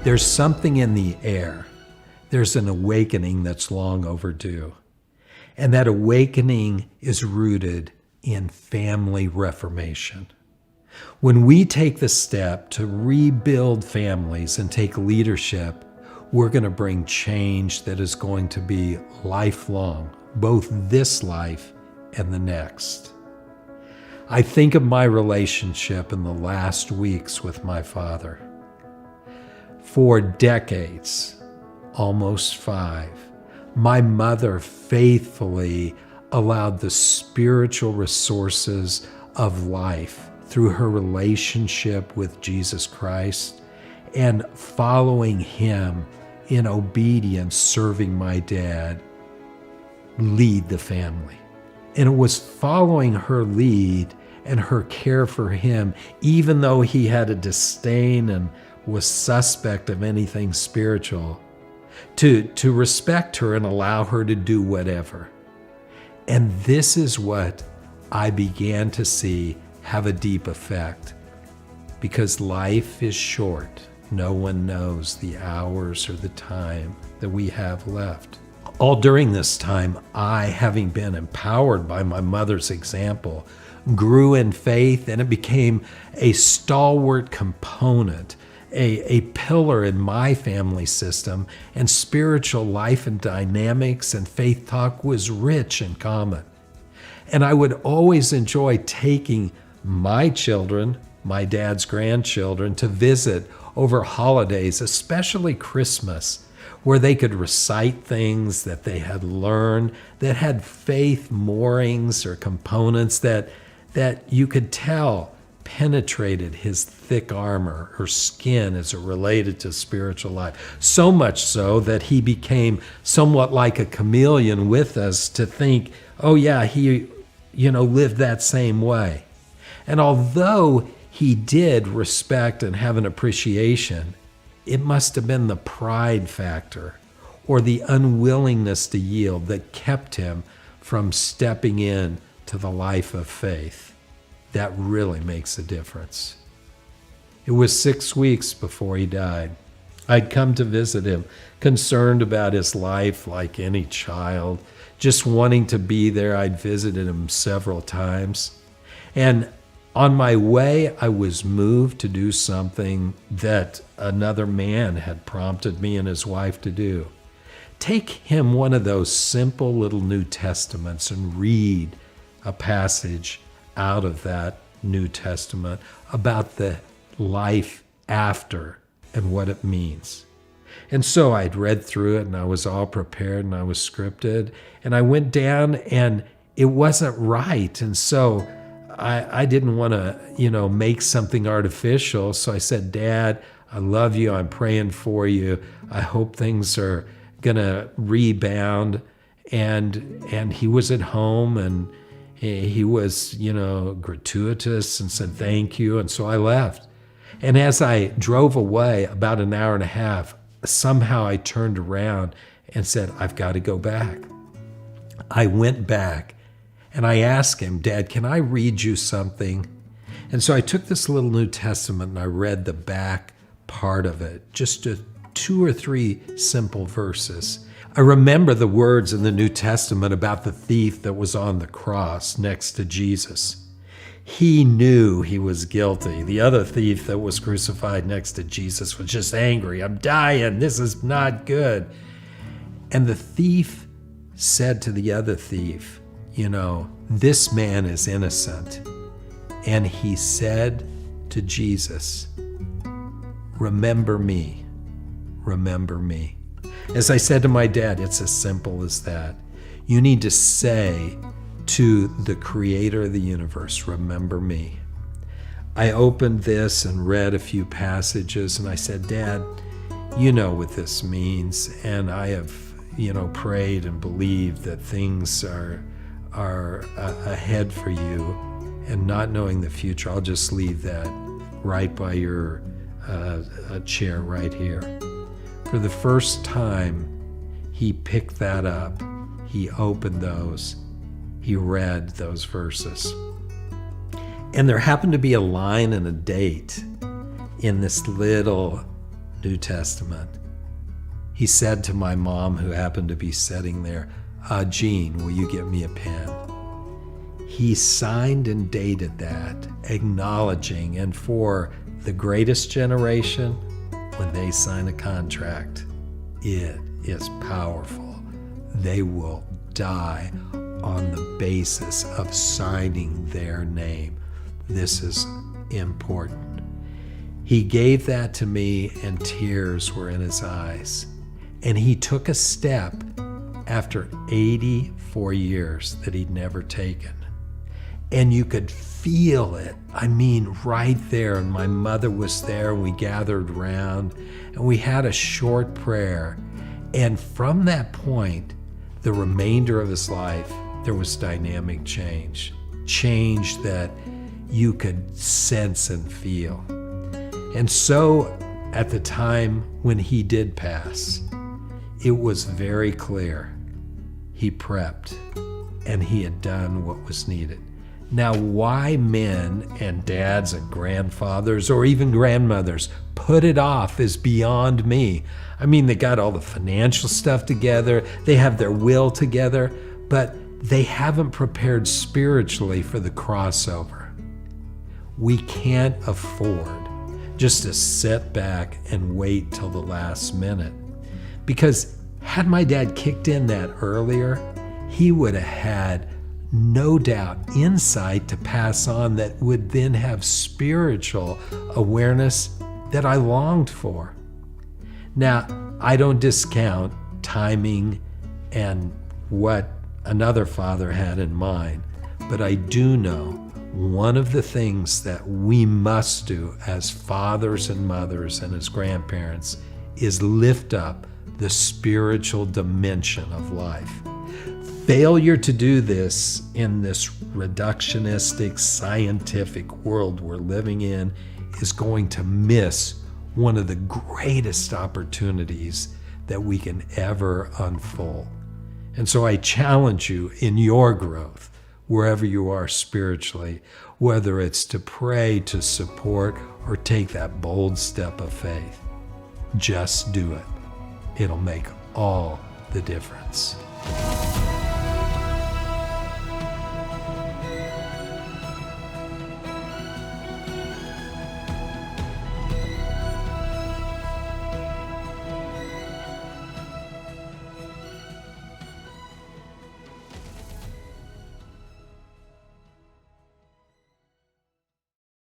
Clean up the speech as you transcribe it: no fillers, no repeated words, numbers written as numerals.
There's something in the air. There's an awakening that's long overdue. And that awakening is rooted in family reformation. When we take the step to rebuild families and take leadership, we're going to bring change that is going to be lifelong, both this life and the next. I think of my relationship in the last weeks with my father. For decades, almost 5, my mother faithfully allowed the spiritual resources of life through her relationship with Jesus Christ and following him in obedience, serving my dad, lead the family. And it was following her lead and her care for him, even though he had a disdain and was suspect of anything spiritual, to respect her and allow her to do whatever. And this is what I began to see have a deep effect. Because life is short. No one knows the hours or the time that we have left. All during this time, I, having been empowered by my mother's example, grew in faith, and it became a stalwart component, a pillar in my family system, and spiritual life and dynamics and faith talk was rich and common. And I would always enjoy taking my children, my dad's grandchildren, to visit over holidays, especially Christmas, where they could recite things that they had learned that had faith moorings or components that you could tell penetrated his thick armor or skin as it related to spiritual life. So much so that he became somewhat like a chameleon with us to think, oh yeah, he, lived that same way. And although he did respect and have an appreciation, it must have been the pride factor or the unwillingness to yield that kept him from stepping in to the life of faith. That really makes a difference. It was 6 weeks before he died. I'd come to visit him, concerned about his life like any child, just wanting to be there. I'd visited him several times. And on my way, I was moved to do something that another man had prompted me and his wife to do. Take him one of those simple little New Testaments and read a passage out of that New Testament about the life after and what it means. And so I'd read through it and I was all prepared and I was scripted, and I went down and it wasn't right. And so I didn't want to, make something artificial. So I said, Dad, I love you. I'm praying for you. I hope things are going to rebound. And he was at home and he was, gratuitous and said, thank you. And so I left. And as I drove away about an hour and a half, somehow I turned around and said, I've got to go back. I went back and I asked him, Dad, can I read you something? And so I took this little New Testament and I read the back part of it, just 2 or 3 simple verses. I remember the words in the New Testament about the thief that was on the cross next to Jesus. He knew he was guilty. The other thief that was crucified next to Jesus was just angry. I'm dying. This is not good. And the thief said to the other thief, this man is innocent. And he said to Jesus, remember me, remember me. As I said to my dad, it's as simple as that. You need to say to the creator of the universe, remember me. I opened this and read a few passages and I said, Dad, you know what this means. And I have, prayed and believed that things are ahead for you, and not knowing the future, I'll just leave that right by your chair right here. For the first time, he picked that up. He opened those. He read those verses. And there happened to be a line and a date in this little New Testament. He said to my mom, who happened to be sitting there, Jean, will you get me a pen? He signed and dated that, acknowledging, and for the greatest generation, when they sign a contract, it is powerful. They will die on the basis of signing their name. This is important. He gave that to me, and tears were in his eyes. And he took a step after 84 years that he'd never taken. And you could feel it. I mean, right there. And my mother was there, and we gathered around, and we had a short prayer. And from that point, the remainder of his life, there was dynamic change. Change that you could sense and feel. And so, at the time when he did pass, it was very clear he prepped and he had done what was needed. Now, why men and dads and grandfathers or even grandmothers put it off is beyond me. I mean, they got all the financial stuff together, they have their will together, but they haven't prepared spiritually for the crossover. We can't afford just to sit back and wait till the last minute. Because had my dad kicked in that earlier, he would have had no doubt insight to pass on that would then have spiritual awareness that I longed for. Now, I don't discount timing and what another father had in mind, but I do know one of the things that we must do as fathers and mothers and as grandparents is lift up the spiritual dimension of life. Failure to do this in this reductionistic, scientific world we're living in is going to miss one of the greatest opportunities that we can ever unfold. And so I challenge you in your growth, wherever you are spiritually, whether it's to pray, to support, or take that bold step of faith. Just do it. It'll make all the difference.